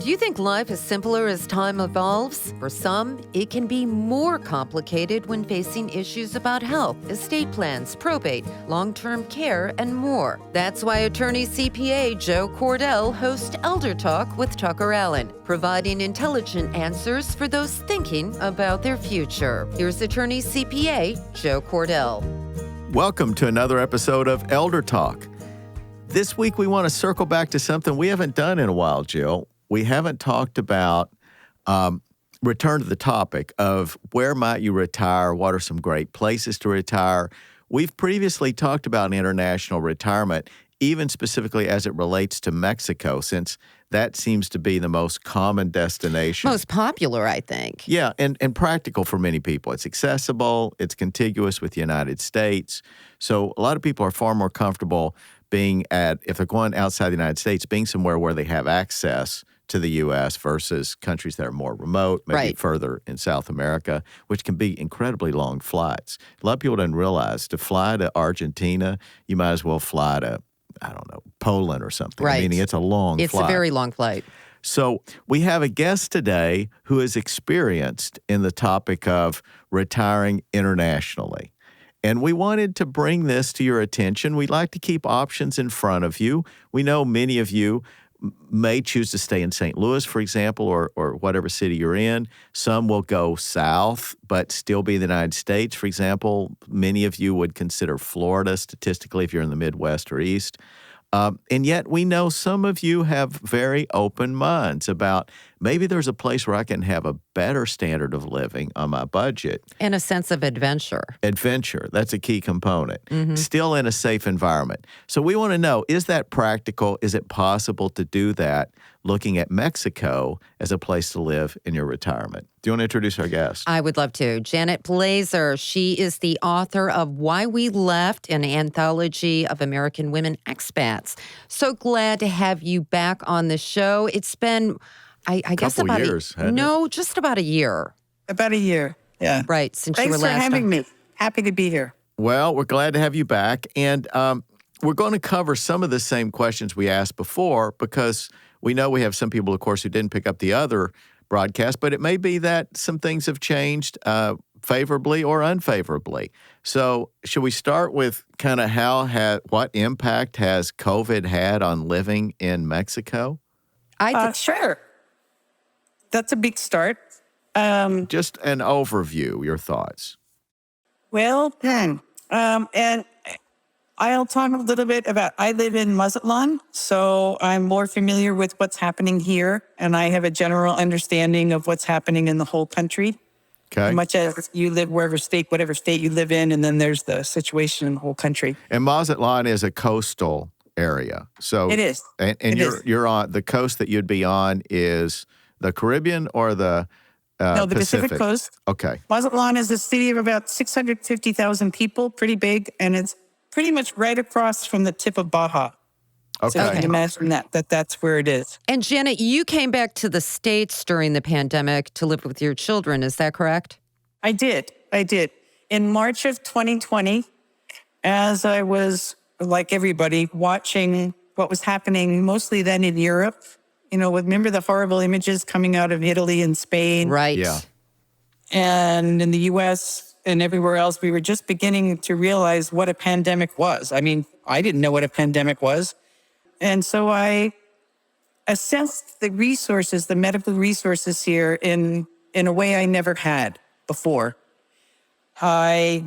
Do you think life is simpler as time evolves? For some, it can be more complicated when facing issues about health, estate plans, probate, long-term care, and more. That's why Attorney-CPA Joe Cordell hosts ElderTalk with TuckerAllen, providing intelligent answers for those thinking about their future. Here's Attorney-CPA Joe Cordell. Welcome to another episode of ElderTalk. This week, we want to circle back to something we haven't done in a while, Jill. We haven't talked about, return to the topic of where might you retire, what are some great places to retire. We've previously talked about international retirement, even specifically as it relates to Mexico, since that seems to be the most common destination. Most popular, I think. Yeah, and practical for many people. It's accessible, it's contiguous with the United States. So a lot of people are far more comfortable being if they're going outside the United States, being somewhere where they have access to the U.S. versus countries that are more remote, maybe further in South America, which can be incredibly long flights. A lot of people don't realize to fly to Argentina, you might as well fly to, I don't know, Poland or something. Right. Meaning it's a long flight. It's a very long flight. So we have a guest today who is experienced in the topic of retiring internationally. And we wanted to bring this to your attention. We'd like to keep options in front of you. We know many of you may choose to stay in St. Louis, for example, or whatever city you're in. Some will go south, but still be in the United States. For example, many of you would consider Florida statistically if you're in the Midwest or East. And yet we know some of you have very open minds about maybe there's a place where I can have a better standard of living on my budget. And a sense of adventure. Adventure, that's a key component. Still in a safe environment. So we want to know, is that practical? Is it possible to do that looking at Mexico as a place to live in your retirement? Do you want to introduce our guest? I would love to. Janet Blaser. She is the author of Why We Left, an anthology of American women expats. So glad to have you back on the show. It's been, I guess, about years, just about a year. About a year, yeah. Right, since Thanks you were for last having on. me. Happy to be here. Well, we're glad to have you back. And we're going to cover some of the same questions we asked before because we know we have some people, of course, who didn't pick up the other broadcast, but it may be that some things have changed favorably or unfavorably. So should we start with kind of what impact has COVID had on living in Mexico? Sure. That's a big start. Just an overview, your thoughts. Well, and I'll talk a little bit about, I live in Mazatlán, so I'm more familiar with what's happening here, and I have a general understanding of what's happening in the whole country. Okay. Much as you live whatever state you live in, and then there's the situation in the whole country. And Mazatlán is a coastal area. So it is. And you're on the coast that you'd be on is the Caribbean or the No, the Pacific Coast. Okay. Mazatlán is a city of about 650,000 people, pretty big, and it's pretty much right across from the tip of Baja. Okay. So you can imagine that's where it is. And Janet, you came back to the States during the pandemic to live with your children. Is that correct? I did. In March of 2020, as I was, like everybody, watching what was happening mostly then in Europe, remember the horrible images coming out of Italy and Spain? Right. Yeah. And in the U.S., and everywhere else, we were just beginning to realize what a pandemic was. I mean, I didn't know what a pandemic was. And so I assessed the resources, the medical resources here in a way I never had before. I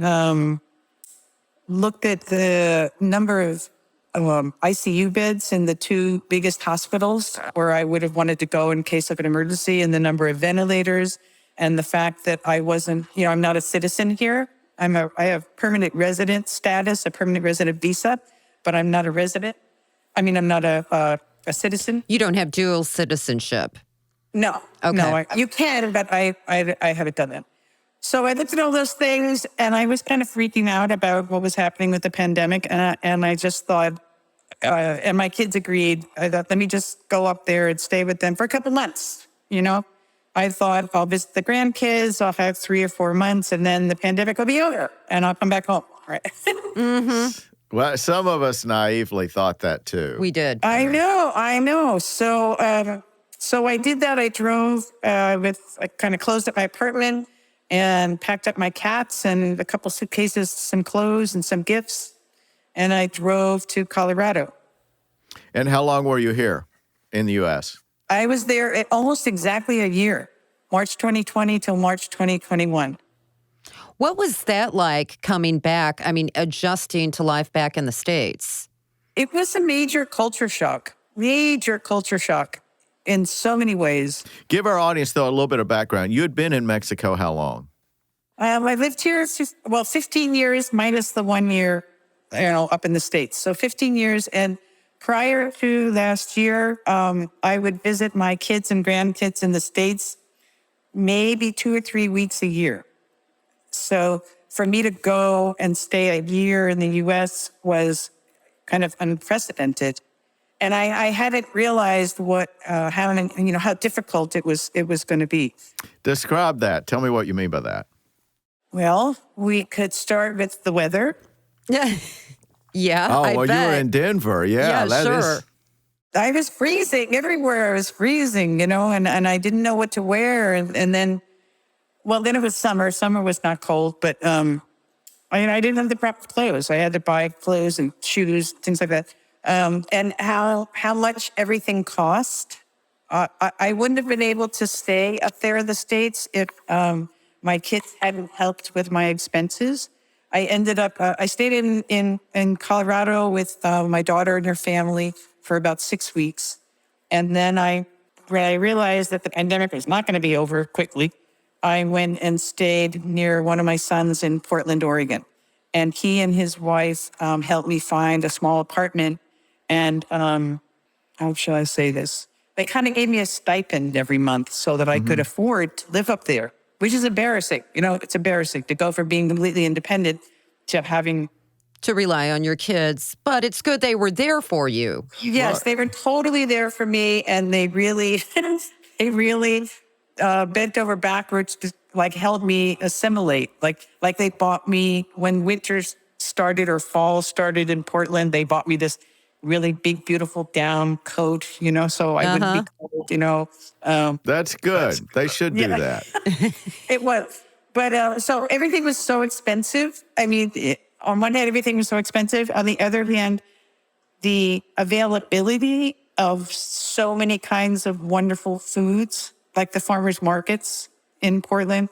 looked at the number of ICU beds in the two biggest hospitals where I would have wanted to go in case of an emergency, and the number of ventilators, and the fact that I wasn't, I'm not a citizen here. I have permanent resident status, a permanent resident visa, but I'm not a resident. I mean, I'm not a citizen. You don't have dual citizenship. No. Okay. No, you can, but I haven't done that. So I looked at all those things, and I was kind of freaking out about what was happening with the pandemic, and I just thought, and my kids agreed, I thought, let me just go up there and stay with them for a couple months, I thought I'll visit the grandkids, I'll have 3 or 4 months, and then the pandemic will be over, and I'll come back home, right? Well, some of us naively thought that too. We did. I know. So So I did that. I drove I kind of closed up my apartment and packed up my cats and a couple suitcases, some clothes and some gifts. And I drove to Colorado. And how long were you here in the U.S.? I was there almost exactly a year, March 2020 till March 2021. What was that like coming back? I mean, adjusting to life back in the States? It was a major culture shock in so many ways. Give our audience, though, a little bit of background. You had been in Mexico how long? I lived here, 15 years minus the 1 year, up in the States. So 15 years. And prior to last year, I would visit my kids and grandkids in the States maybe 2 or 3 weeks a year. So for me to go and stay a year in the U.S. was kind of unprecedented. And I hadn't realized how difficult it was going to be. Describe that. Tell me what you mean by that. Well, we could start with the weather. Yeah. Yeah. Oh, I well, bet. you were in Denver. Yeah, that sure. is. I was freezing everywhere. I was freezing, and I didn't know what to wear. And then it was summer. Summer was not cold, but I didn't have the proper clothes. I had to buy clothes and shoes, things like that. And how much everything cost. I wouldn't have been able to stay up there in the States if my kids hadn't helped with my expenses. I ended up, I stayed in Colorado with my daughter and her family for about 6 weeks. And then when I realized that the pandemic was not going to be over quickly, I went and stayed near one of my sons in Portland, Oregon. And he and his wife helped me find a small apartment. And how shall I say this? They kind of gave me a stipend every month so that I could afford to live up there, which is embarrassing. It's embarrassing to go from being completely independent to having To rely on your kids, but it's good they were there for you. Yes, they were totally there for me, and they really, bent over backwards to help me assimilate. Like they bought me when winter started or fall started in Portland. They bought me this really big, beautiful down coat, so I wouldn't be cold. That's good. They should do that. It was, but so everything was so expensive. I mean, on one hand, everything was so expensive. On the other hand, the availability of so many kinds of wonderful foods, like the farmers markets in Portland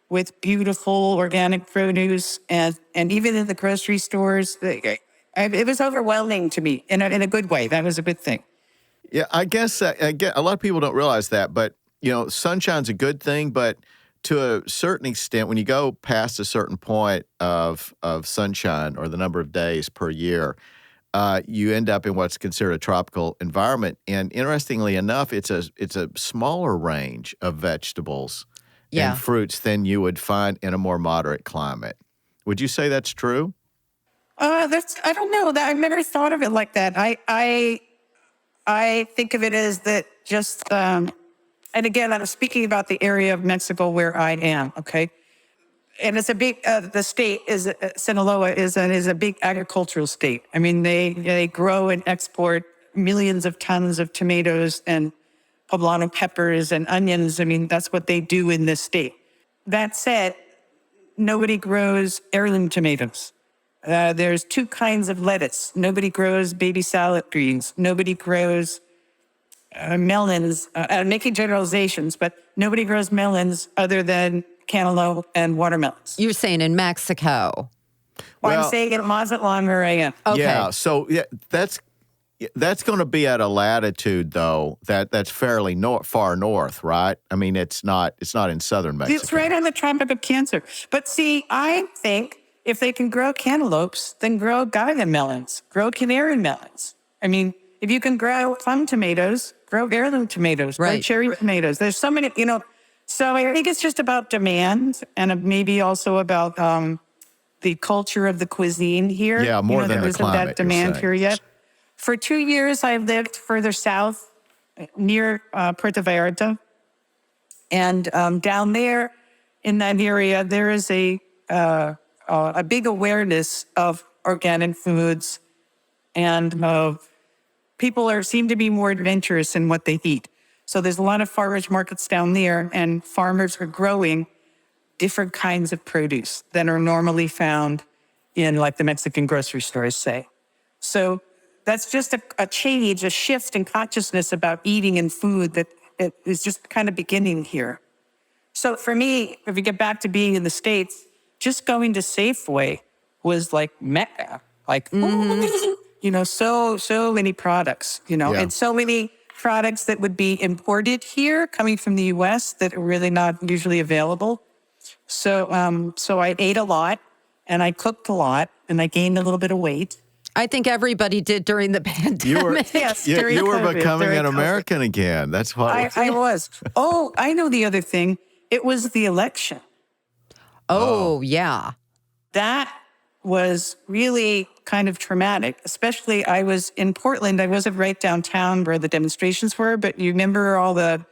with beautiful organic produce, and even in the grocery stores, it was overwhelming to me in a good way. That was a good thing. Yeah, I guess a lot of people don't realize that, but sunshine's a good thing, but to a certain extent, when you go past a certain point of sunshine or the number of days per year, you end up in what's considered a tropical environment. And interestingly enough, it's a smaller range of vegetables and fruits than you would find in a more moderate climate. Would you say that's true? I don't know. I've never thought of it like that. I think of it as that just, and again, I'm speaking about the area of Mexico where I am, okay? And it's a big, the state is, Sinaloa is a big agricultural state. I mean, they grow and export millions of tons of tomatoes and poblano peppers and onions. I mean, that's what they do in this state. That said, nobody grows heirloom tomatoes. There's 2 kinds of lettuce. Nobody grows baby salad greens. Nobody grows melons. I'm making generalizations, but nobody grows melons other than cantaloupe and watermelons. You're saying in Mexico. Well, I'm saying in Mazatlán where I am. Okay. Yeah, so that's going to be at a latitude though that's fairly far north, right? I mean, it's not in southern Mexico. It's right on the Tropic of Cancer. But see, I think if they can grow cantaloupes, then grow agave melons, grow canary melons. I mean, if you can grow plum tomatoes, grow heirloom tomatoes, grow cherry tomatoes. There's so many, So I think it's just about demand and maybe also about the culture of the cuisine here. Yeah, more than there the isn't climate, that demand you're here yet. For 2 years, I lived further south near Puerto Vallarta. And down there in that area, there is a big awareness of organic foods, and people seem to be more adventurous in what they eat. So there's a lot of farmers markets down there, and farmers are growing different kinds of produce that are normally found in like the Mexican grocery stores, say. So that's just a change, a shift in consciousness about eating and food that it is just kind of beginning here. So for me, if you get back to being in the States, just going to Safeway was like Mecca. Like, so many products, and so many products that would be imported here coming from the US that are really not usually available. So I ate a lot and I cooked a lot and I gained a little bit of weight. I think everybody did during the pandemic. You were, Yes, you during were COVID, becoming during an COVID. American again. That's what I was. Oh, I know the other thing. It was the election. Oh, yeah. That was really kind of traumatic, especially I was in Portland. I wasn't right downtown where the demonstrations were, but you remember all the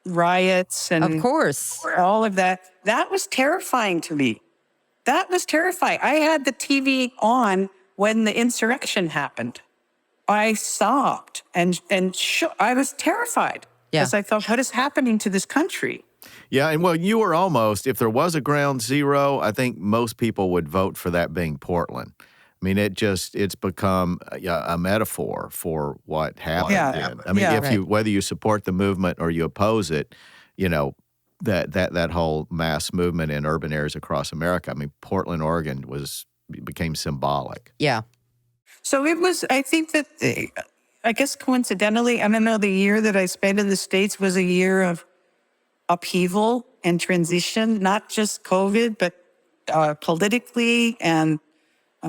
riots and Of course. all of that. That was terrifying to me. That was terrifying. I had the TV on when the insurrection happened. I sobbed and I was terrified because I thought, what is happening to this country? Yeah, and well, you were almost, if there was a ground zero, I think most people would vote for that being Portland. I mean, it's become a metaphor for what happened. Yeah. I mean, Yeah. whether you support the movement or you oppose it, that whole mass movement in urban areas across America. I mean, Portland, Oregon became symbolic. Yeah. So it was, I think that, I guess coincidentally, I don't know, the year that I spent in the States was a year of upheaval and transition, not just COVID, but politically and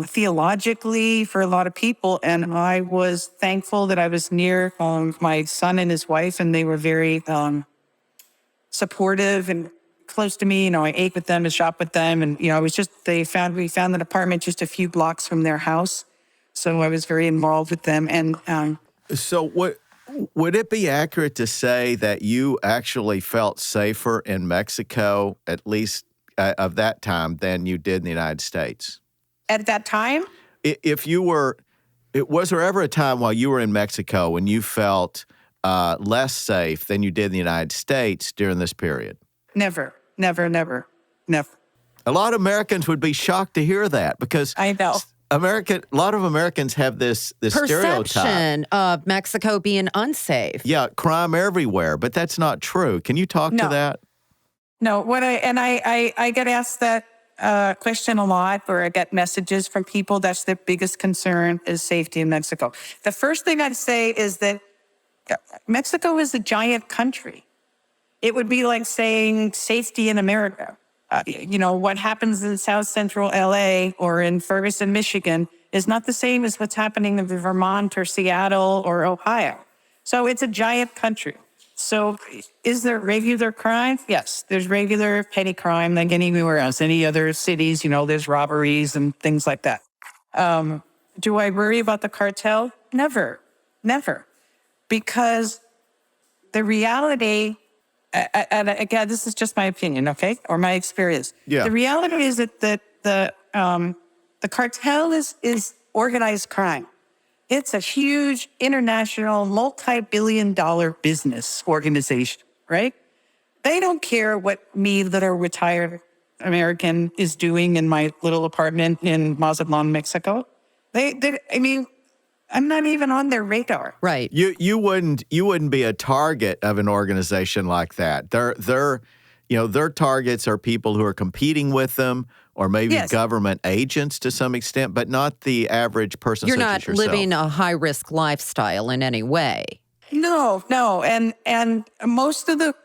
theologically for a lot of people. And I was thankful that I was near my son and his wife, and they were very supportive and close to me. I ate with them and shopped with them. And, we found an apartment just a few blocks from their house. So I was very involved with them. And So would it be accurate to say that you actually felt safer in Mexico, at least of that time, than you did in the United States? at that time, Was there ever a time while you were in Mexico when you felt less safe than you did in the United States during this period? never. A lot of Americans would be shocked to hear that because I know. a lot of Americans have this stereotype. Perception of Mexico being unsafe. Yeah, crime everywhere, but that's not true. Can you talk to No. that? No, I get asked that question a lot, or I get messages from people. That's their biggest concern is safety in Mexico. The first thing I'd say is that Mexico is a giant country. It would be like saying safety in America. What happens in South Central LA or in Ferguson, Michigan is not the same as what's happening in Vermont or Seattle or Ohio. So it's a giant country. So is there regular crime? Yes, there's regular petty crime like anywhere else. Any other cities, there's robberies and things like that. Do I worry about the cartel? Never. Because the reality, and again, this is just my opinion, okay, or my experience. Yeah. The reality is that the cartel is organized crime. It's a huge international, multi-billion-dollar business organization, right? They don't care what me, little retired American, is doing in my little apartment in Mazatlán, Mexico. I'm not even on their radar. Right. You wouldn't be a target of an organization like that. Their targets are people who are competing with them, or maybe Yes. government agents to some extent, but not the average person. You're such not as yourself. living a high-risk lifestyle in any way. No. And most of the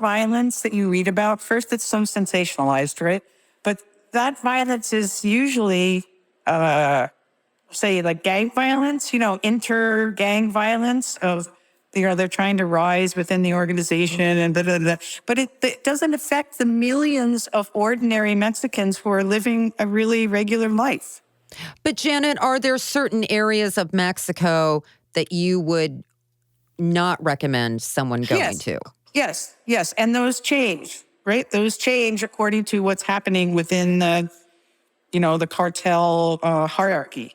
violence that you read about, first, it's so sensationalized, right? But that violence is usually, say, like gang violence, inter-gang violence of, they're trying to rise within the organization and blah, blah, blah. But it doesn't affect the millions of ordinary Mexicans who are living a really regular life. But Janet, are there certain areas of Mexico that you would not recommend someone going to? Yes. And those change, right? Those change according to what's happening within the cartel hierarchy.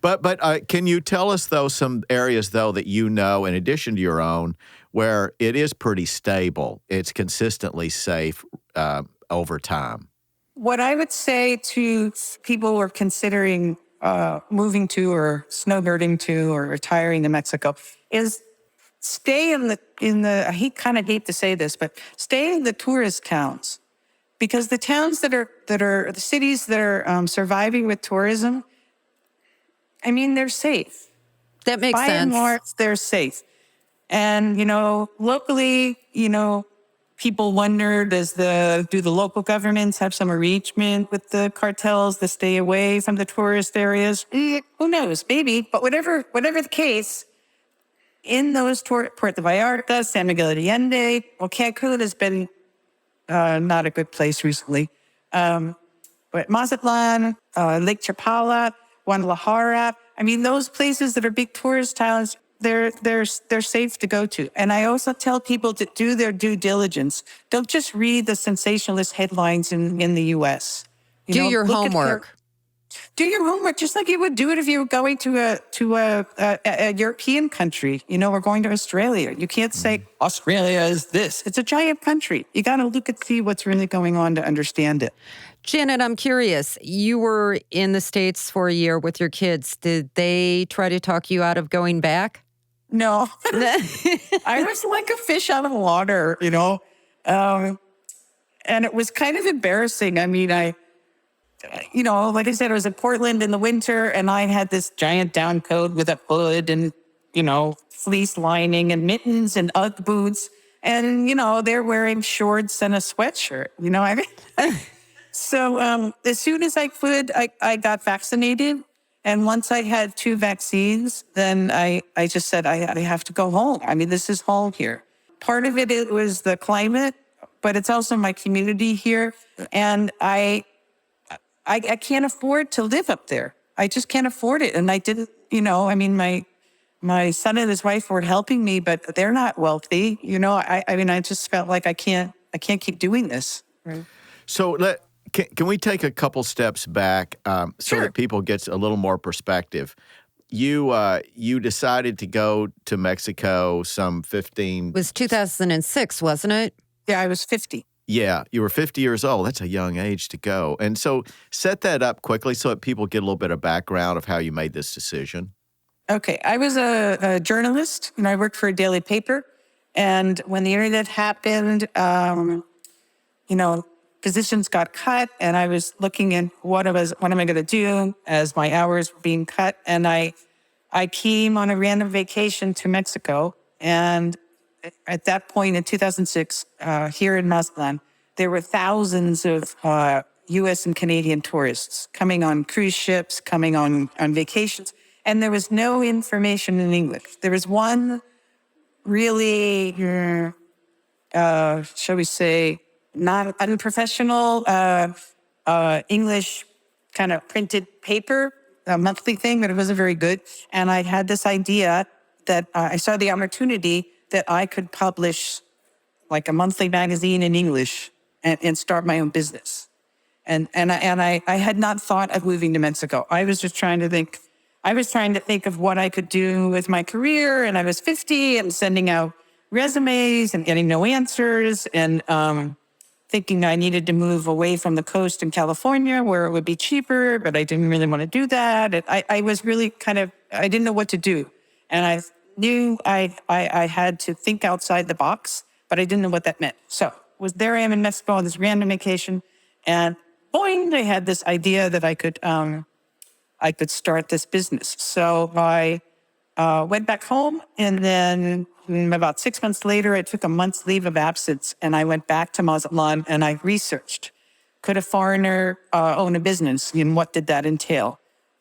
But can you tell us, though, some areas, though, that you know, in addition to your own, where it is pretty stable, it's consistently safe over time? What I would say to people who are considering moving to or snowbirding to or retiring to Mexico is stay in the I kind of hate to say this, but stay in the tourist towns, because the towns that are the cities that are surviving with tourism, I mean, they're safe. That makes By and sense. large, they're safe. And, locally, people wonder, do the local governments have some arrangement with the cartels to stay away from the tourist areas? Who knows? Maybe. But whatever the case, in those Puerto Vallarta, San Miguel de Allende, well, Cancun has been not a good place recently. But Mazatlán, Lake Chapala, Guadalajara, I mean, those places that are big tourist towns, they're safe to go to. And I also tell people to do their due diligence. Don't just read the sensationalist headlines in the U.S. Do your look at homework. do your homework, just like you would do it if you were going to a European country, or going to Australia. You can't say Australia is this. It's a giant country. You got to look and see what's really going on to understand it. Janet, I'm curious. You were in the States for a year with your kids. Did they try to talk you out of going back? No, I was like a fish out of the water, and it was kind of embarrassing. I mean, like I said, I was in Portland in the winter, and I had this giant down coat with a hood and, fleece lining and mittens and Ugg boots. And, they're wearing shorts and a sweatshirt, I mean. So as soon as I could, I got vaccinated. And once I had 2 vaccines, then I just said, I have to go home. I mean, this is home here. Part of it was the climate, but it's also my community here. And I can't afford to live up there. I just can't afford it. And I didn't, I mean, my son and his wife were helping me, but they're not wealthy. I mean, I just felt like I can't keep doing this. Right. So can we take a couple steps back so Sure. that people get a little more perspective? You decided to go to Mexico some 15... It was 2006, wasn't it? Yeah, I was 50. Yeah, you were 50 years old. That's a young age to go. And so set that up quickly so that people get a little bit of background of how you made this decision. Okay, I was a journalist, and I worked for a daily paper. And when the internet happened, positions got cut, and I was looking at what am I going to do as my hours were being cut. And I came on a random vacation to Mexico. And at that point in 2006, here in Mazatlán, there were thousands of U.S. and Canadian tourists coming on cruise ships, coming on vacations. And there was no information in English. There was one really, shall we say, not unprofessional English kind of printed paper, a monthly thing, but it wasn't very good. And I had this idea that I saw the opportunity that I could publish like a monthly magazine in English and start my own business. And I had not thought of moving to Mexico. I was just trying to think. I was trying to think of what I could do with my career, and I was 50 and sending out resumes and getting no answers, and thinking I needed to move away from the coast in California where it would be cheaper, but I didn't really want to do that. And I was really I didn't know what to do. And I knew I had to think outside the box, but I didn't know what that meant. So I am in Mexico on this random vacation, and boing, I had this idea that I could start this business. So I went back home, and then about 6 months later, I took a month's leave of absence, and I went back to Mazatlán, and I researched, could a foreigner own a business, and what did that entail?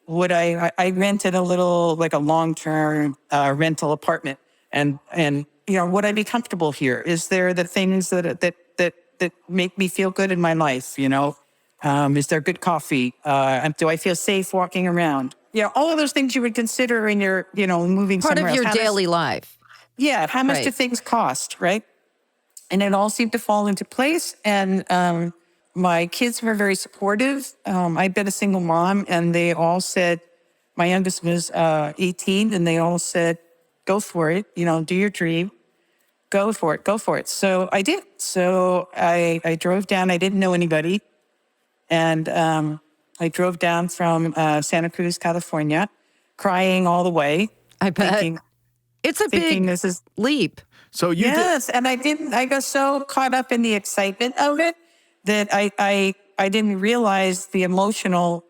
Would I rented a little, like a long-term rental apartment, and would I be comfortable here? Is there the things that make me feel good in my life? Is there good coffee? Do I feel safe walking around? All of those things you would consider in your, moving Part somewhere of your else. daily life. Yeah, how much Right. do things cost, right? And it all seemed to fall into place. And my kids were very supportive. I'd been a single mom, and they all said, My youngest was 18, and they all said, go for it, do your dream. Go for it. So I did. So I drove down. I didn't know anybody. And I drove down from Santa Cruz, California, crying all the way. I bet. It's a big this is leap. So you yes, and I got so caught up in the excitement of it that I didn't realize the emotional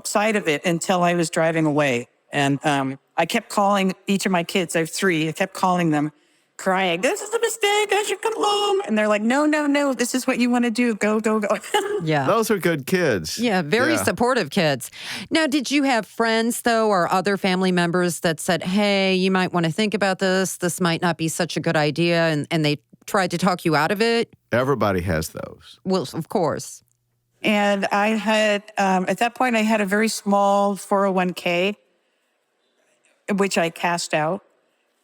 side of it until I was driving away. And I kept calling each of my kids. I have 3. I kept calling them, crying, this is a mistake. I should come home. And they're like, no. This is what you want to do. Go. Yeah. Those are good kids. Yeah, very supportive kids. Now, did you have friends, though, or other family members that said, hey, you might want to think about this. This might not be such a good idea. And they tried to talk you out of it? Everybody has those. Well, of course. And I had, at that point, I had a very small 401k, which I cashed out.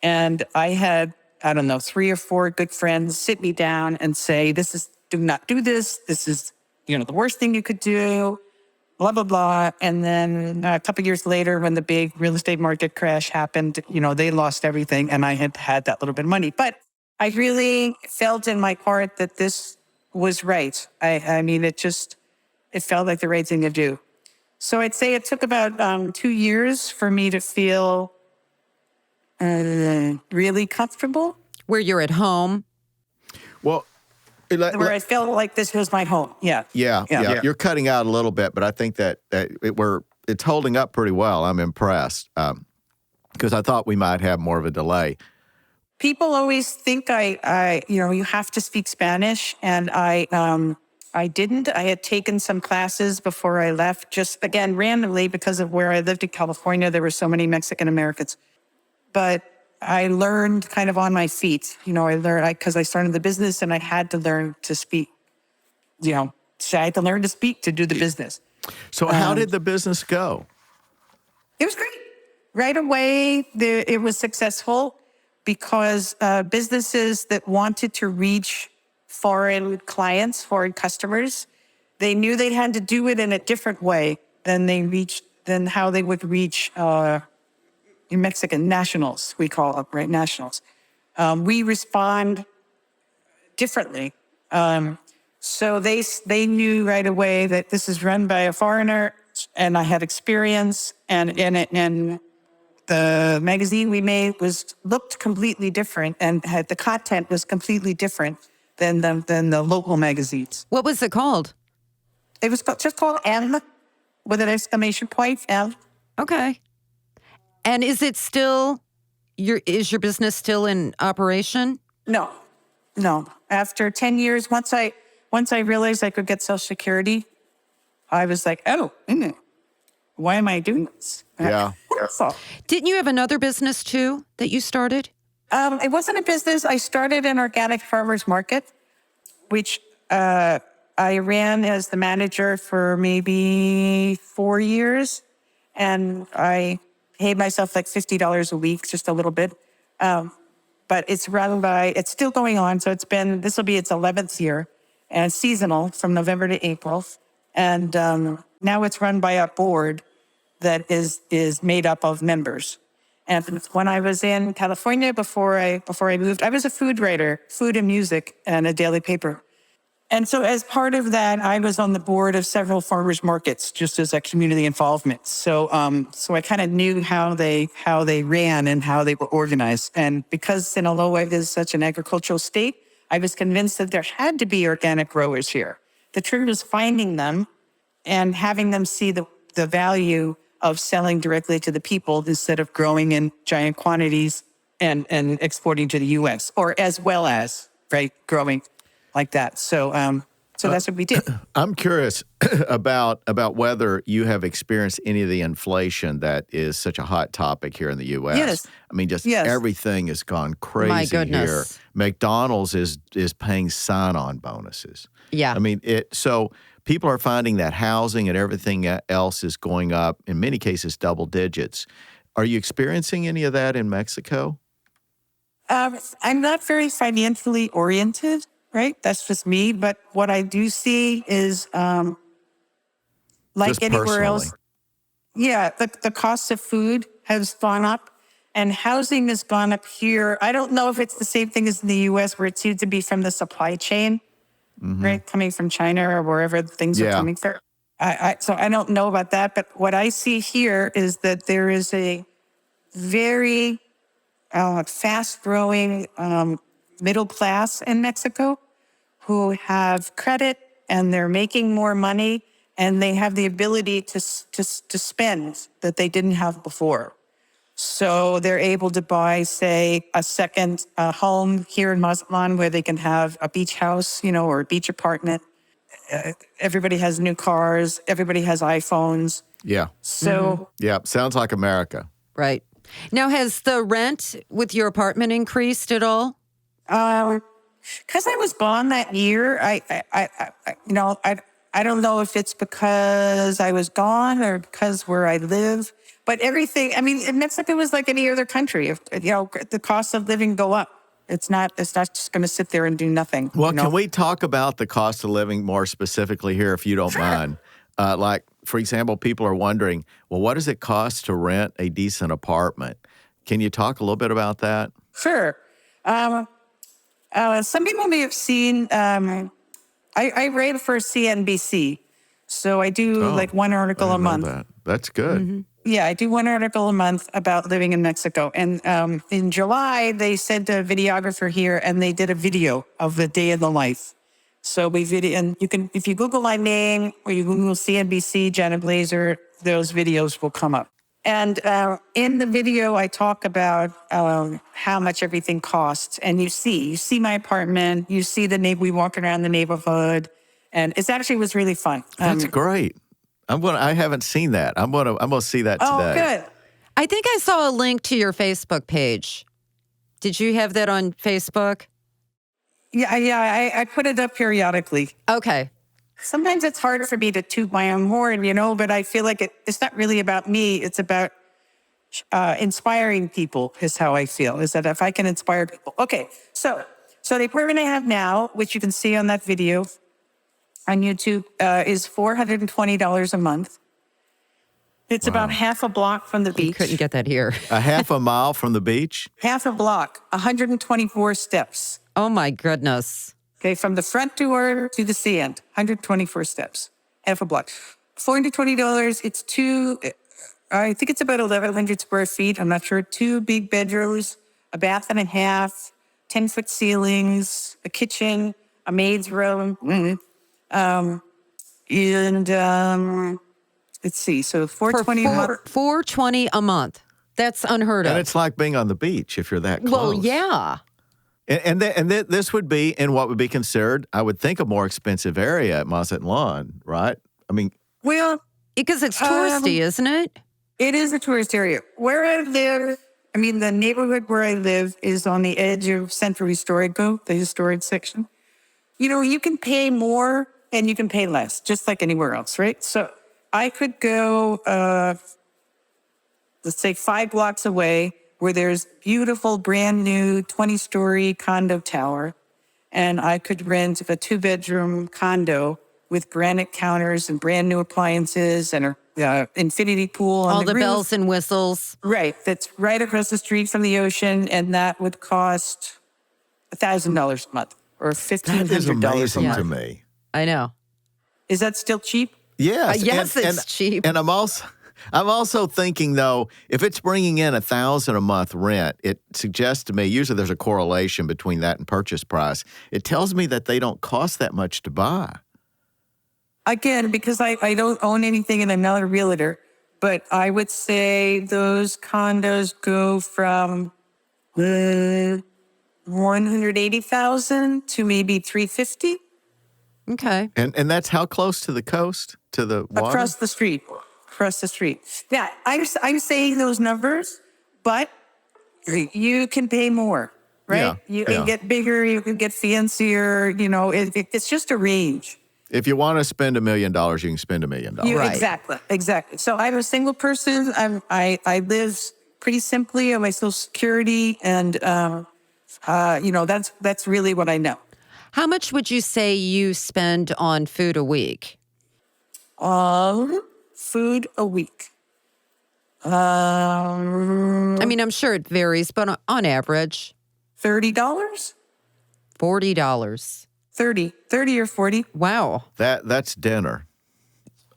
And I had, 3 or 4 good friends sit me down and say, do not do this. This is, the worst thing you could do, blah, blah, blah. And then a couple of years later, when the big real estate market crash happened, they lost everything. And I had that little bit of money. But I really felt in my heart that this was right. I mean, it felt like the right thing to do. So I'd say it took about 2 years for me to feel really comfortable. Where you're at home? Well, where I felt like this was my home. Yeah. You're cutting out a little bit, but I think that it's holding up pretty well. I'm impressed because I thought we might have more of a delay. People always think you have to speak Spanish, and I didn't. I had taken some classes before I left, just again randomly because of where I lived in California. There were so many Mexican Americans, but I learned kind of on my feet. I learned because I started the business and I had to learn to speak. I had to learn to speak to do the business. So how did the business go? It was great. Right away, it was successful because businesses that wanted to reach foreign clients, foreign customers, they knew they had to do it in a different way than how they would reach Mexican nationals, we call them, right? Nationals. We respond differently. So they knew right away that this is run by a foreigner, and I had experience, and the magazine we made looked completely different, and the content was completely different than the local magazines. What was it called? It was just called M, with an exclamation point, M. Okay. And is it still is your business still in operation? No. After 10 years, once I realized I could get Social Security, I was like, why am I doing this? Yeah. Didn't you have another business too that you started? It wasn't a business. I started an organic farmers market, which I ran as the manager for maybe 4 years. And I paid myself like $50 a week, just a little bit. But it's still going on. So this will be its 11th year, and seasonal from November to April. And now it's run by a board that is made up of members. And when I was in California before I moved, I was a food writer, food and music, and a daily paper. And so as part of that, I was on the board of several farmers markets, just as a community involvement. So I kind of knew how they ran and how they were organized. And because Sinaloa is such an agricultural state, I was convinced that there had to be organic growers here. The trick was finding them and having them see the value of selling directly to the people instead of growing in giant quantities and exporting to the U.S. or as well as, right, growing like that. So that's what we did. I'm curious about whether you have experienced any of the inflation that is such a hot topic here in the U.S. Yes. I mean, everything has gone crazy My goodness. here. McDonald's is paying sign-on bonuses. Yeah. I mean, so people are finding that housing and everything else is going up, in many cases, double digits. Are you experiencing any of that in Mexico? I'm not very financially oriented. Right? That's just me. But what I do see is, like just anywhere personally. else, Yeah, the cost of food has gone up and housing has gone up here. I don't know if it's the same thing as in the US where it seems to be from the supply chain, right? Coming from China or wherever things are Yeah. coming from. So I don't know about that, but what I see here is that there is a very fast-growing middle class in Mexico who have credit and they're making more money and they have the ability to spend that they didn't have before. So they're able to buy, say, a second home here in Mazatlán where they can have a beach house, or a beach apartment. Everybody has new cars. Everybody has iPhones. Yeah. So Yeah. Sounds like America. Right. Now, has the rent with your apartment increased at all? because I was gone that year, I don't know if it's because I was gone or because where I live, but everything. I mean, in Mexico was like any other country. If the cost of living go up, it's not just going to sit there and do nothing. Well, can we talk about the cost of living more specifically here, if you don't mind? Like, for example, people are wondering, well, what does it cost to rent a decent apartment? Can you talk a little bit about that? Sure. Some people may have seen, I write for CNBC. So I do like one article a month. That's good. Mm-hmm. Yeah, I do one article a month about living in Mexico. And in July, they sent a videographer here and they did a video of the day in the life. So and you can, if you Google my name or you Google CNBC, Janet Blaser, those videos will come up. And in the video, I talk about how much everything costs. And you see my apartment, you see we walk around the neighborhood, and it actually was really fun. That's great. I haven't seen that. I'm gonna see that today. Oh, good. I think I saw a link to your Facebook page. Did you have that on Facebook? Yeah, I put it up periodically. Okay. Sometimes it's harder for me to toot my own horn, but I feel like it's not really about me. It's about inspiring people is how I feel, is that if I can inspire people. Okay, so the apartment I have now, which you can see on that video on YouTube, is $420 a month. It's about half a block from the beach. You couldn't get that here. A half a mile from the beach? Half a block, 124 steps. Oh, my goodness. Okay, from the front door to the sea end, 124 steps, half a block. $420, it's I think it's about 1,100 square feet. I'm not sure. 2 big bedrooms, a bath and a half, 10-foot ceilings, a kitchen, a maid's room. Let's see, so $420 a month. $420 a month. That's unheard of. And it's like being on the beach if you're that close. Well, yeah. And this would be in what would be considered, I would think, a more expensive area at Mazatlán, right? I mean, Well, Because it's touristy, isn't it? it is a tourist area. Where I live, the neighborhood where I live is on the edge of Centro Histórico, the historic section. You can pay more and you can pay less, just like anywhere else, right? So I could go, let's say 5 blocks away, where there's beautiful, brand new 20-story condo tower. And I could rent a 2-bedroom condo with granite counters and brand new appliances and an infinity pool on All the the roof. bells and whistles. Right. That's right across the street from the ocean. And that would cost $1,000 a month or $1,500 that is amazing a month. to me. I know. Is that still cheap? Yes. Yes, it's cheap. And I'm also thinking, though, if it's bringing in $1,000 a month rent, it suggests to me, usually there's a correlation between that and purchase price. It tells me that they don't cost that much to buy. Again, because I don't own anything and I'm not a realtor, but I would say those condos go from $180,000 to maybe $350,000 Okay. And that's how close to the coast, to the water? across the street. Yeah, I'm saying those numbers, but you can pay more, right? Yeah, You can get bigger, you can get fancier. It's just a range. If you want to spend $1 million, you can spend $1 million. Right. Exactly. So I'm a single person. I live pretty simply on my Social Security, and that's really what I know. How much would you say you spend on food a week? Food a week. Um, I mean, I'm sure it varies, but on average, $30, $40. 30 or 40. Wow. That's dinner.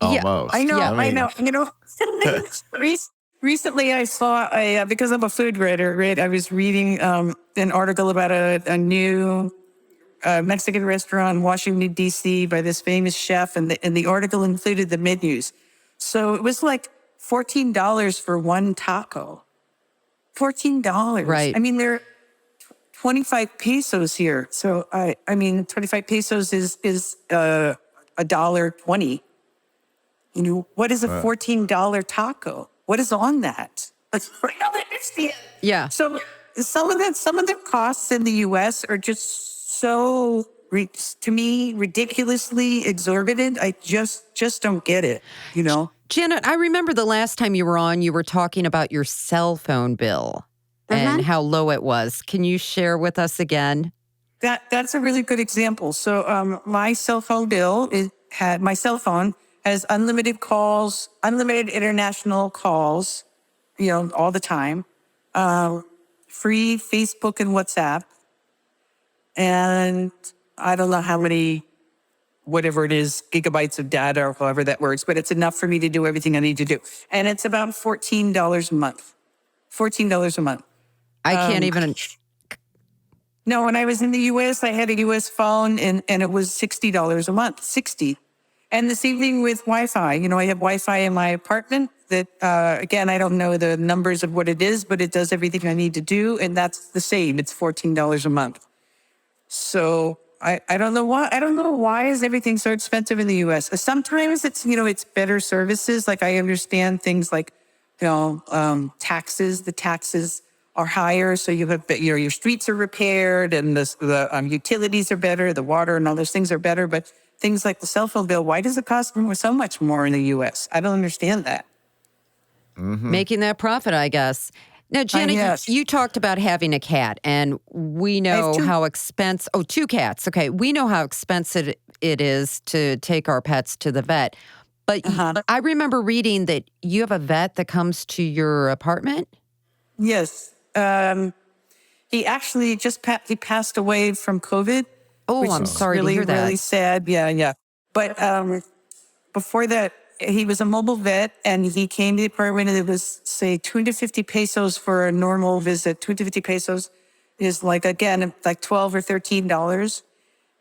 Yeah, Almost. I know, Yeah. I know. Recently I saw because I'm a food writer, right? I was reading an article about a new Mexican restaurant in Washington, D.C. by this famous chef, and the article included the menus. So it was like $14 for one taco. $14. Right. I mean, they're 25 pesos here. So I mean, 25 pesos is $1.20. You know, what is a $14 taco? What is on that? Like, I don't understand. Yeah. So some of the costs in the U.S. are just so, to me, ridiculously exorbitant. I just don't get it. You know. Janet, I remember the last time you were on, you were talking about your cell phone bill and how low it was. Can you share with us again? That's a really good example. So my cell phone bill my cell phone has unlimited calls, unlimited international calls, you know, all the time. Free Facebook and WhatsApp. And I don't know how many, whatever it is, gigabytes of data or however that works, but it's enough for me to do everything I need to do. And it's about $14 a month. $14 a month. I can't even. No, when I was in the U.S., I had a U.S. phone, and it was $60 a month, 60. And the same thing with Wi-Fi. You know, I have Wi-Fi in my apartment that, again, I don't know the numbers of what it is, but it does everything I need to do, and that's the same. It's $14 a month. So I don't know why. I don't know why is everything so expensive in the U.S. Sometimes it's, you know, it's better services. Like I understand things like, you know, taxes. The taxes are higher, so you have, you know, your streets are repaired and the utilities are better, the water and all those things are better. But things like the cell phone bill, why does it cost so much more in the U.S.? I don't understand that. Making that profit, I guess. Now, Janet, yes. you talked about having a cat, and we know how expensive. Oh, 2 cats. Okay, we know how expensive it is to take our pets to the vet. But I remember reading that you have a vet that comes to your apartment. Yes. He actually he passed away from COVID. Oh, which I'm is sorry really, to hear that. really sad. Yeah. But before that, he was a mobile vet, and he came to the apartment, and it was, say, 250 pesos for a normal visit. 250 pesos is like, again, like $12 or $13.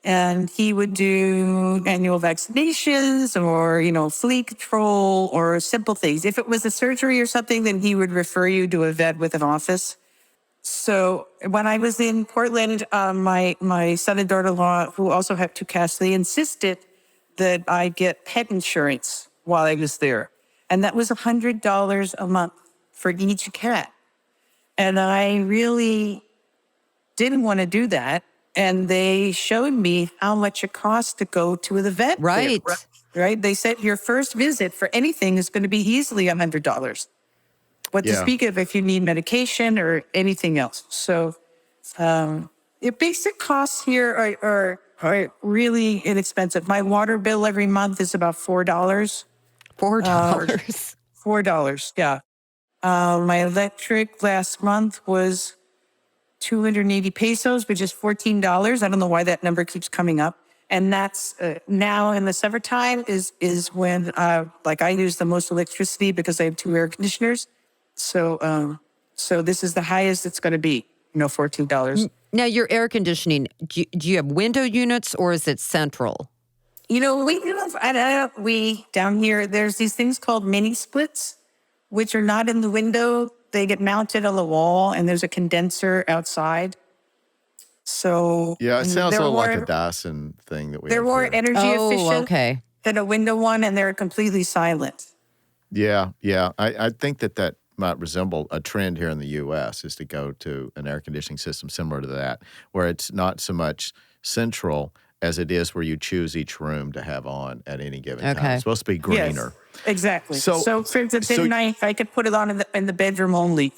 And he would do annual vaccinations or, you know, flea control or simple things. If it was a surgery or something, then he would refer you to a vet with an office. So when I was in Portland, my son and daughter-in-law, who also have 2 cats, they insisted that I get pet insurance while I was there. And that was $100 a month for each cat. And I really didn't want to do that. And they showed me how much it costs to go to the vet. Right. There, right? They said your first visit for anything is going to be easily $100. What to speak of if you need medication or anything else. So the basic costs here are really inexpensive. My water bill every month is about $4. $4. $4, yeah. My electric last month was 280 pesos, which is $14. I don't know why that number keeps coming up. And that's now in the summertime is when like I use the most electricity because I have 2 air conditioners. So this is the highest it's going to be, you know, $14. Now, your air conditioning, do you have window units or is it central? You know, we down here, there's these things called mini splits, which are not in the window. They get mounted on the wall, and there's a condenser outside. So Yeah, it sounds a little like a Dyson thing that we they're have more here. energy efficient than a window one, and they're completely silent. Yeah. I think that might resemble a trend here in the U.S. is to go to an air conditioning system similar to that, where it's not so much central as it is where you choose each room to have on at any given time. It's supposed to be greener. Yes, exactly. So for instance, at night, I could put it on in the bedroom only,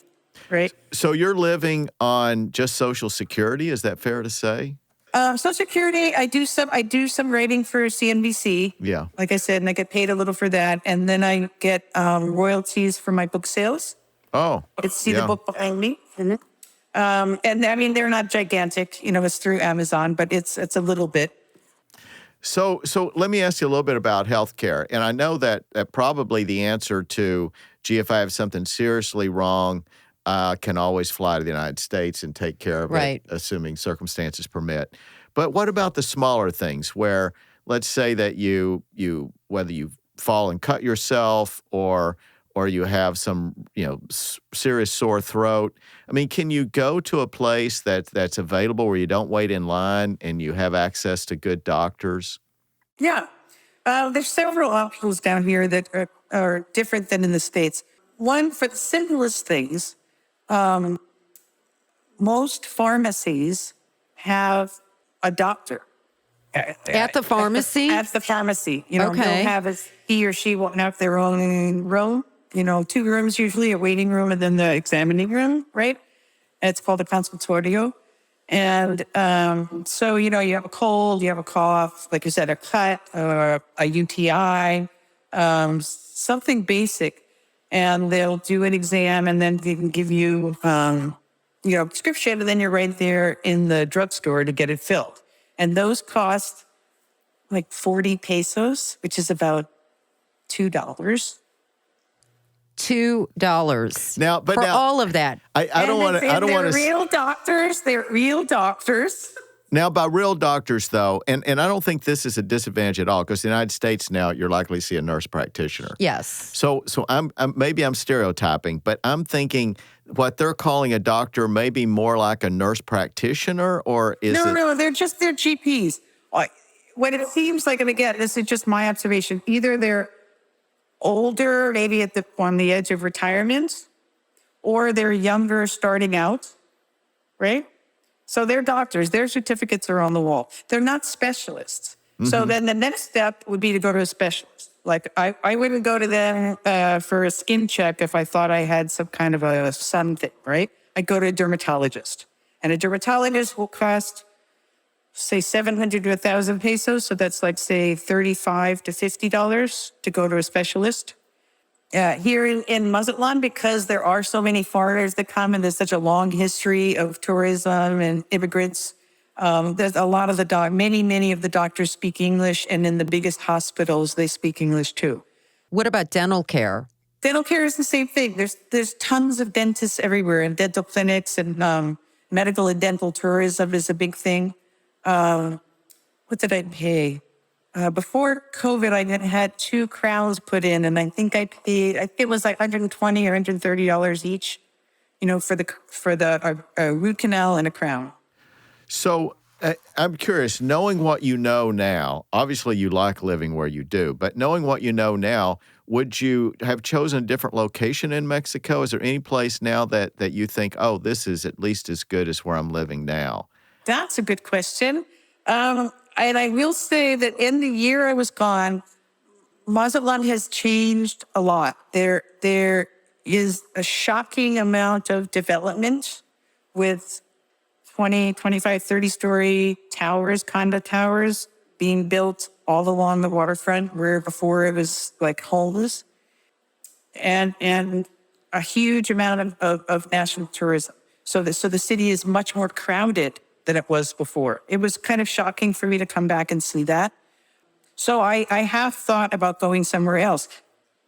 right? So you're living on just Social Security, is that fair to say? Social Security, I do some writing for CNBC. Yeah. Like I said, and I get paid a little for that. And then I get royalties for my book sales. Oh, You can see the book behind me. And I mean, they're not gigantic, it's through Amazon, but it's a little bit. So let me ask you a little bit about healthcare. And I know that probably the answer to, gee, if I have something seriously wrong, I can always fly to the United States and take care of it, assuming circumstances permit. But what about the smaller things where, let's say that you whether you fall and cut yourself or you have some, serious sore throat. I mean, can you go to a place that's available where you don't wait in line and you have access to good doctors? Yeah. There's several options down here that are different than in the States. One, for the simplest things, most pharmacies have a doctor. At the pharmacy? At the pharmacy. Okay. They'll have he or she won't have their own room. 2 rooms usually, a waiting room and then the examining room, right? It's called a consultorio. And so, you have a cold, you have a cough, like you said, a cut, or a UTI, something basic. And they'll do an exam and then they can give you, prescription, and then you're right there in the drugstore to get it filled. And those cost like 40 pesos, which is about $2. $2 now, but for now, all of that. I don't want to. I don't want to. Real doctors. They're real doctors. Now, by real doctors, though, and I don't think this is a disadvantage at all, because in the United States now you're likely to see a nurse practitioner. Yes. So I'm maybe I'm stereotyping, but I'm thinking what they're calling a doctor may be more like a nurse practitioner, or is it? No, they're GPs. What it seems like, and again, this is just my observation. Either they're older, maybe on the edge of retirement, or they're younger, starting out, right? So they're doctors. Their certificates are on the wall. They're not specialists. Mm-hmm. So then the next step would be to go to a specialist. Like I wouldn't go to them for a skin check if I thought I had some kind of a sun thing, right? I'd go to a dermatologist. And a dermatologist will cost, say, 700 to 1,000 pesos. So that's like, say, $35 to $50 to go to a specialist. Here in Mazatlán, because there are so many foreigners that come and there's such a long history of tourism and immigrants, there's a lot of many of the doctors speak English, and in the biggest hospitals, they speak English too. What about dental care? Dental care is the same thing. There's tons of dentists everywhere, and dental clinics, and medical and dental tourism is a big thing. What did I pay? Before COVID, I had 2 crowns put in, and I think I paid, it was like $120 or $130 each, for the root canal and a crown. So I'm curious, knowing what you know now, obviously you like living where you do, but knowing what you know now, would you have chosen a different location in Mexico? Is there any place now that you think, oh, this is at least as good as where I'm living now? That's a good question. And I will say that in the year I was gone, Mazatlán has changed a lot. There is a shocking amount of development with 20, 25, 30-story towers, condo towers, being built all along the waterfront, where before it was like homes, and a huge amount of national tourism. So the city is much more crowded than it was before. It was kind of shocking for me to come back and see that. So I have thought about going somewhere else,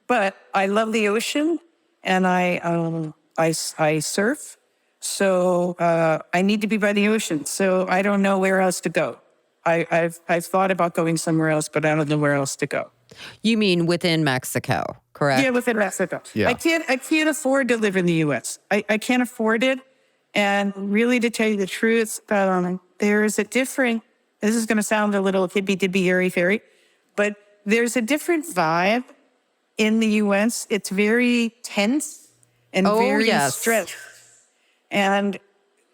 but I love the ocean, and I surf. So I need to be by the ocean. So I don't know where else to go. I've thought about going somewhere else, but I don't know where else to go. You mean within Mexico, correct? Yeah, within Mexico. Yeah. I can't afford to live in the U.S. I can't afford it. And really, to tell you the truth, there's a different, this is going to sound a little hippy-dippy, airy-fairy, but there's a different vibe in the U.S. It's very tense and very stressed. And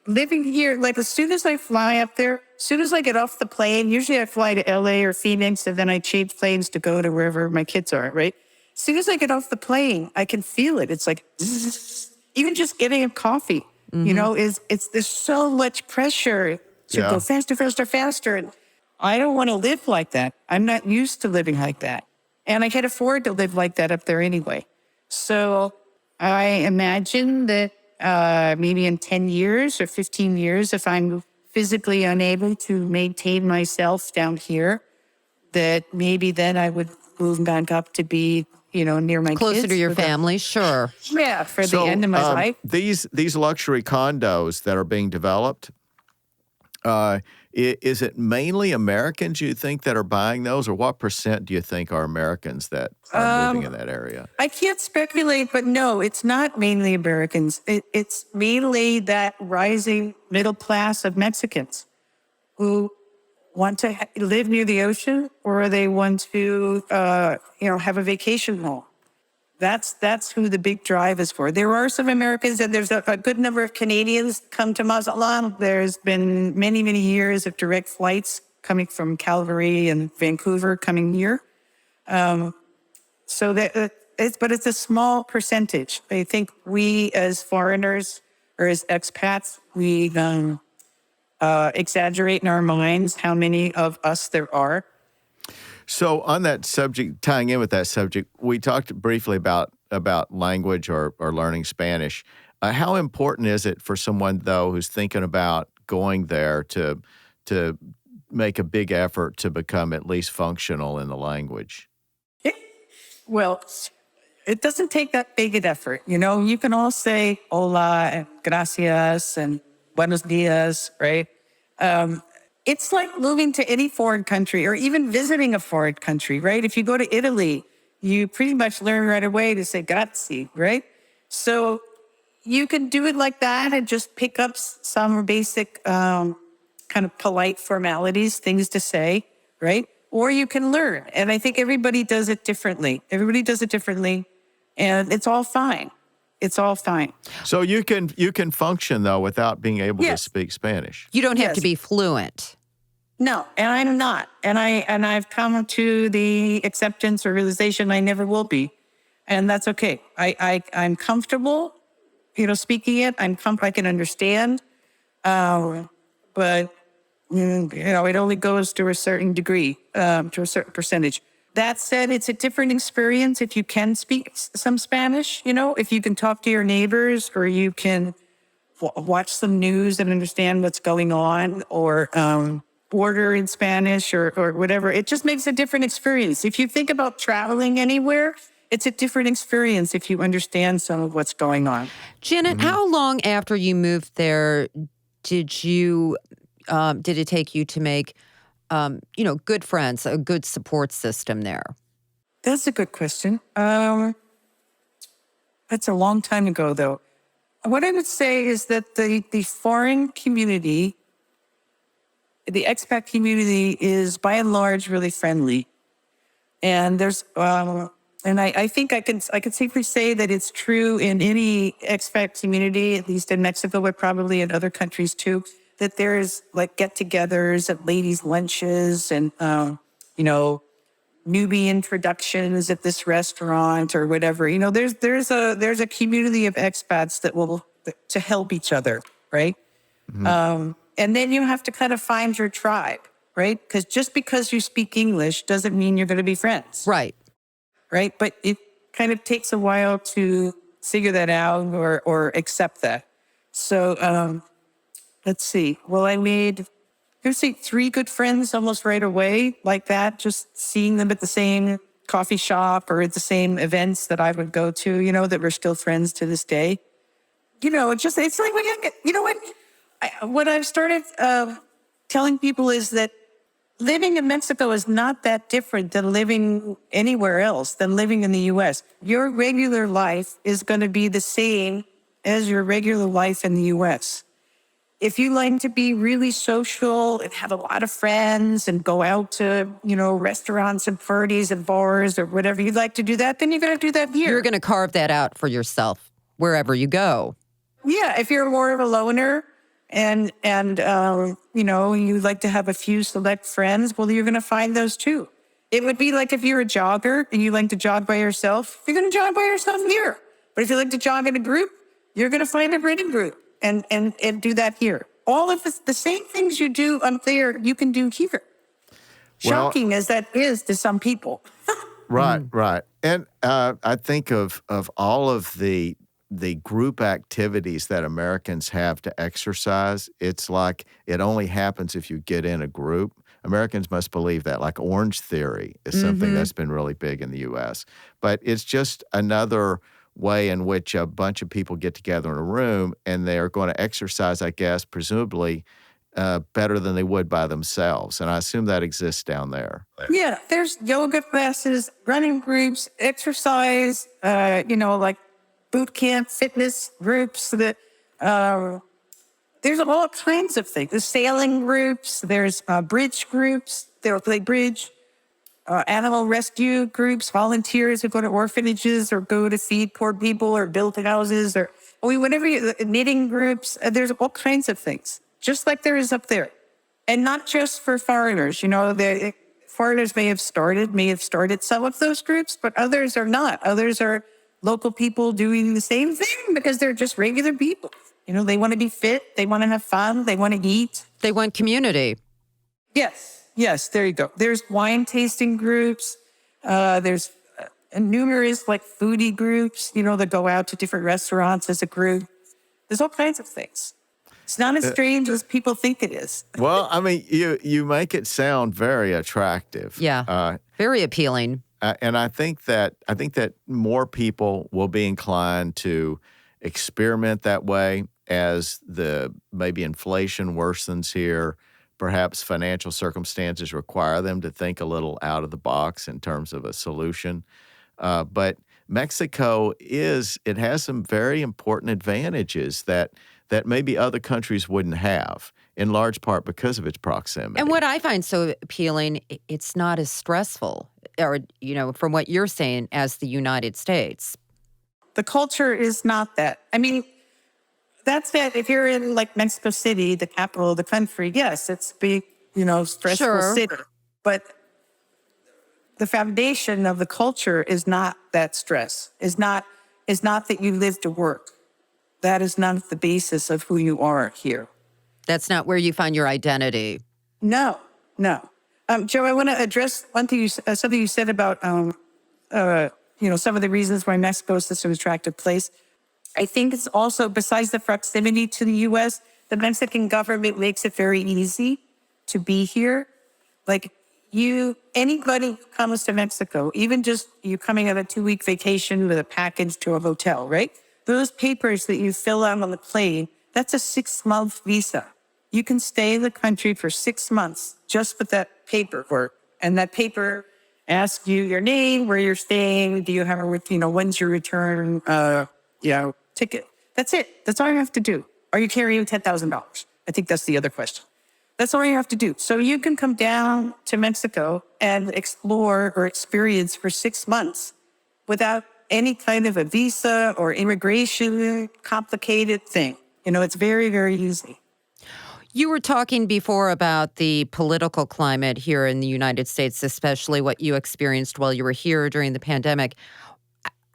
living here, like as soon as I fly up there, as soon as I get off the plane, usually I fly to LA or Phoenix, and then I change planes to go to wherever my kids are, right? As soon as I get off the plane, I can feel it. It's like, even just getting a coffee, there's so much pressure So Yeah. go faster, faster, faster. And I don't want to live like that. I'm not used to living like that. And I can't afford to live like that up there anyway. So I imagine that maybe in 10 years or 15 years, if I'm physically unable to maintain myself down here, that maybe then I would move back up to be, near my Closer kids. to your for the- family, sure. Yeah, for the end of my life. These luxury condos that are being developed, is it mainly Americans you think that are buying those, or what percent do you think are Americans that are moving in that area? I can't speculate, but no, it's not mainly Americans. It's mainly that rising middle class of Mexicans who want to live near the ocean, or they want to, have a vacation home. That's who the big drive is for. There are some Americans, and there's a good number of Canadians come to Mazatlán. There's been many, many years of direct flights coming from Calgary and Vancouver coming here. So that but it's a small percentage. I think we as foreigners or as expats, we exaggerate in our minds how many of us there are. So on that subject, tying in with that subject, we talked briefly about language or learning Spanish. How important is it for someone, though, who's thinking about going there to make a big effort to become at least functional in the language? Well, it doesn't take that big an effort. You can all say hola and gracias and buenos dias, right? It's like moving to any foreign country or even visiting a foreign country, right? If you go to Italy, you pretty much learn right away to say grazie, right? So you can do it like that and just pick up some basic kind of polite formalities, things to say, right? Or you can learn. And I think everybody does it differently. And it's all fine. It's all fine. So you can function, though, without being able to Yes. speak Spanish. You don't have Yes. to be fluent. No, and I'm not. And I've come to the acceptance or realization I never will be. And that's okay. I'm comfortable, speaking it. I can understand. But it only goes to a certain degree, to a certain percentage. That said, it's a different experience if you can speak some Spanish, if you can talk to your neighbors, or you can watch some news and understand what's going on, or order in Spanish or whatever. It just makes a different experience. If you think about traveling anywhere, it's a different experience if you understand some of what's going on. Janet, how long after you moved there did it take you to make, good friends, a good support system there? That's a good question. That's a long time ago, though. What I would say is that the foreign community, the expat community, is by and large really friendly, and there's and I think I can safely say that it's true in any expat community, at least in Mexico, but probably in other countries too, that there's like get-togethers and ladies' lunches and newbie introductions at this restaurant or whatever. There's a community of expats that will to help each other, right? And then you have to kind of find your tribe, right? Because just because you speak English doesn't mean you're going to be friends, Right. right? But it kind of takes a while to figure that out or accept that. So let's see. Well, I made, I'd say 3 good friends almost right away, like that, just seeing them at the same coffee shop or at the same events that I would go to, that we're still friends to this day. It's like, what I've started telling people is that living in Mexico is not that different than living anywhere else, than living in the U.S. Your regular life is going to be the same as your regular life in the U.S. If you like to be really social and have a lot of friends and go out to, restaurants and parties and bars or whatever you'd like to do that, then you're going to do that here. You're going to carve that out for yourself wherever you go. Yeah, if you're more of a loner and you like to have a few select friends, well, you're going to find those too. It would be like if you're a jogger and you like to jog by yourself, you're going to jog by yourself here. But if you like to jog in a group, you're going to find a running group and do that here. all of the same things you do up there, you can do here. Shocking as that is to some people. Right, right. And I think of all of the group activities that Americans have to exercise. It's like it only happens if you get in a group. Americans must believe that. Like Orange Theory is something that's been really big in the U.S. But it's just another way in which a bunch of people get together in a room and they're going to exercise, I guess, presumably better than they would by themselves. And I assume that exists down there. Yeah, there's yoga classes, running groups, exercise, like boot camp, fitness groups. There's all kinds of things. There's sailing groups, there's bridge groups, they'll play bridge, animal rescue groups, volunteers who go to orphanages or go to feed poor people or build houses or knitting groups. There's all kinds of things, just like there is up there. And not just for foreigners. The foreigners may have started some of those groups, but others are not. Others are local people doing the same thing because they're just regular people. They want to be fit. They want to have fun. They want to eat. They want community. Yes, there you go. There's wine tasting groups. There's numerous foodie groups, that go out to different restaurants as a group. There's all kinds of things. It's not as strange as people think it is. Well, I mean, you make it sound very attractive. Yeah, very appealing. And I think that more people will be inclined to experiment that way as the maybe inflation worsens here. Perhaps financial circumstances require them to think a little out of the box in terms of a solution. But Mexico has some very important advantages that maybe other countries wouldn't have, in large part because of its proximity. And what I find so appealing, it's not as stressful, or, from what you're saying, as the United States. The culture is not that. I mean, that's that. If you're in Mexico City, the capital of the country, yes, it's a big, stressful city. But the foundation of the culture is not that stress. Is not that you live to work. That is not the basis of who you are here. That's not where you find your identity. No. Joe, I want to address one thing something you said about some of the reasons why Mexico is such an attractive place. I think it's also, besides the proximity to the U.S., the Mexican government makes it very easy to be here. Anybody who comes to Mexico, even just you coming on a 2-week vacation with a package to a hotel, right? Those papers that you fill out on the plane, that's a 6-month visa. You can stay in the country for 6 months just with that paperwork. And that paper asks you your name, where you're staying, do you have when's your return, ticket. That's it. That's all you have to do. Are you carrying $10,000? I think that's the other question. That's all you have to do. So you can come down to Mexico and explore or experience for 6 months without any kind of a visa or immigration complicated thing. It's very, very easy. You were talking before about the political climate here in the United States, especially what you experienced while you were here during the pandemic.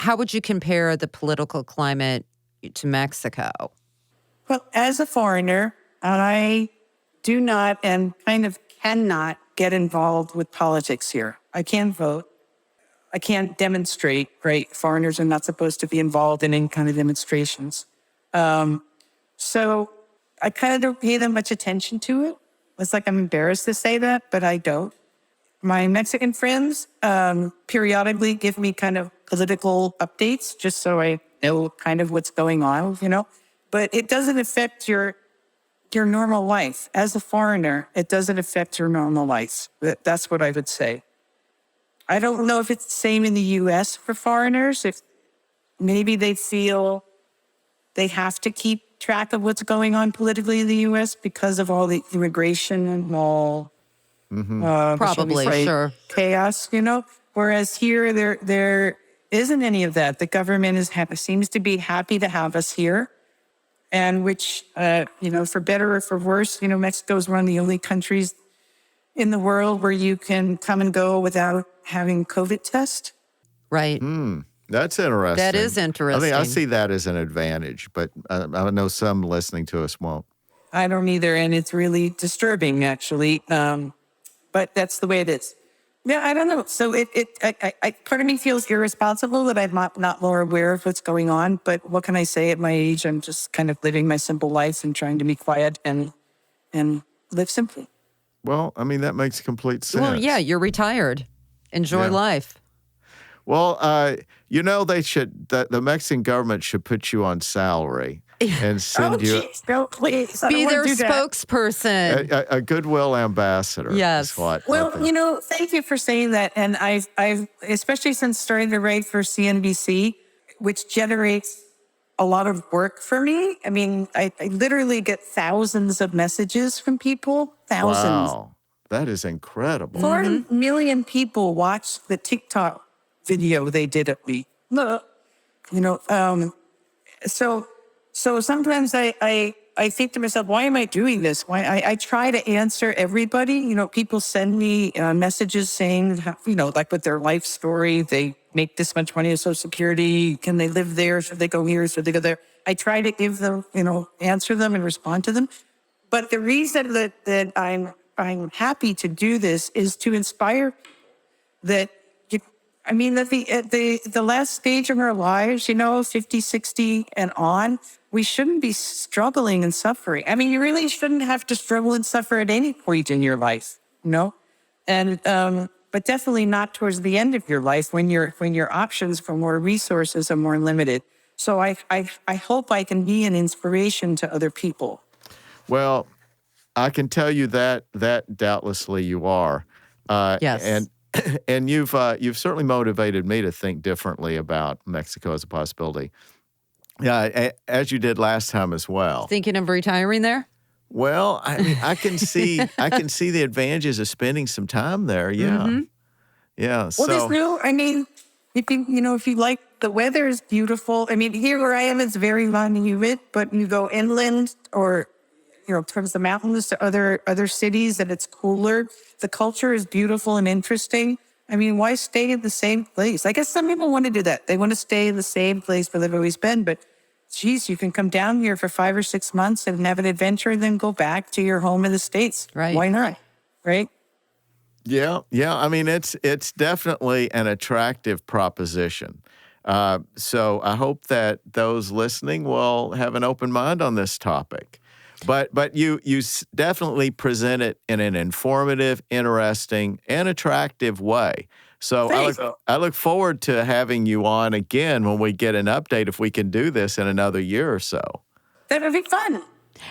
How would you compare the political climate to Mexico? Well, as a foreigner, I do not and kind of cannot get involved with politics here. I can't vote. I can't demonstrate, right? Foreigners are not supposed to be involved in any kind of demonstrations. So I kind of don't pay that much attention to it. It's like I'm embarrassed to say that, but I don't. My Mexican friends periodically give me kind of political updates just so I know kind of what's going on, But it doesn't affect your normal life. As a foreigner, it doesn't affect your normal life. That's what I would say. I don't know if it's the same in the U.S. for foreigners. If maybe they feel they have to keep track of what's going on politically in the U.S. because of all the immigration and all Probably, sure. chaos, Whereas here, there isn't any of that. The government seems to be happy to have us here. And which, for better or for worse, Mexico is one of the only countries in the world where you can come and go without having COVID test. Right. That's interesting. That is interesting. I see that as an advantage, but I know some listening to us won't. I don't either. And it's really disturbing, actually. But that's the way it is. Yeah, I don't know. So part of me feels irresponsible that I'm not more aware of what's going on. But what can I say at my age? I'm just kind of living my simple life and trying to be quiet and live simply. Well, I mean, that makes complete sense. Well, yeah, you're retired. Enjoy life. Well, the Mexican government should put you on salary and send you No, please. I Be don't wanna their do that. spokesperson. a goodwill ambassador. Yes. Is what Well, I think. thank you for saying that. And I've especially since starting to write for CNBC, which generates a lot of work for me. I mean, I literally get thousands of messages from people. Thousands. Wow, that is incredible. 4 million people watched the TikTok video they did of me. So sometimes I think to myself, why am I doing this? Why I try to answer everybody. People send me messages saying, like with their life story, they make this much money on Social Security. Can they live there? Should they go here? Should they go there? I try to give them, answer them and respond to them. But the reason that I'm happy to do this is to inspire that. At the last stage of our lives, 50, 60 and on, we shouldn't be struggling and suffering. I mean, you really shouldn't have to struggle and suffer at any point in your life, And but definitely not towards the end of your life when your options for more resources are more limited. So I hope I can be an inspiration to other people. Well, I can tell you that doubtlessly you are. Yes. And you've certainly motivated me to think differently about Mexico as a possibility. Yeah, as you did last time as well. Thinking of retiring there? Well, I mean, I can see the advantages of spending some time there. Yeah, yeah. Well, there's if you like, the weather is beautiful. I mean, here where I am, it's very humid, but you go inland or towards the mountains to other cities and it's cooler. The culture is beautiful and interesting. I mean, why stay in the same place? I guess some people want to do that. They want to stay in the same place where they've always been. But geez, you can come down here for 5 or 6 months and have an adventure and then go back to your home in the States. Right. Why not? Right? Yeah. I mean, it's definitely an attractive proposition. So I hope that those listening will have an open mind on this topic. But you definitely present it in an informative, interesting, and attractive way. So I look forward to having you on again when we get an update if we can do this in another year or so. That would be fun.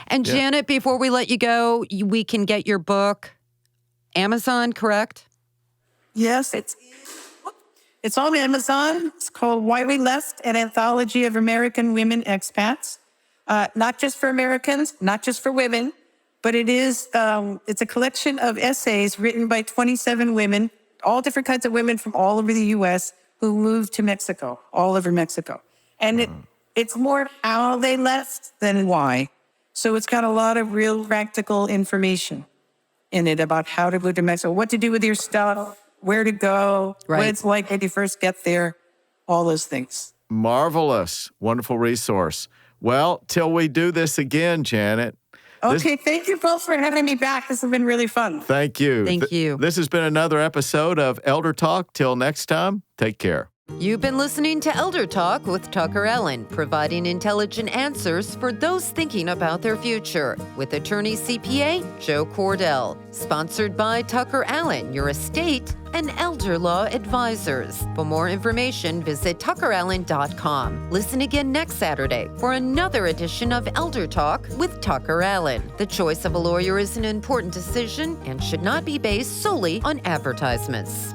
And Janet, before we let you go, we can get your book, Amazon, correct? Yes, it's on Amazon. It's called Why We Left, an Anthology of American Women Expats. Not just for Americans, not just for women, but it's a collection of essays written by 27 women, all different kinds of women from all over the U.S. who moved to Mexico, all over Mexico. And it's more how they left than why. So it's got a lot of real practical information in it about how to move to Mexico, what to do with your stuff, where to go, what it's like when you first get there, all those things. Marvelous. Wonderful resource. Well, till we do this again, Janet. Okay, thank you both for having me back. This has been really fun. Thank you. Thank you. This has been another episode of Elder Talk. Till next time, take care. You've been listening to Elder Talk with TuckerAllen, providing intelligent answers for those thinking about their future, with Attorney-CPA Joe Cordell. Sponsored by TuckerAllen, your estate and elder law advisors. For more information, visit TuckerAllen.com. Listen again next Saturday for another edition of Elder Talk with TuckerAllen. The choice of a lawyer is an important decision and should not be based solely on advertisements.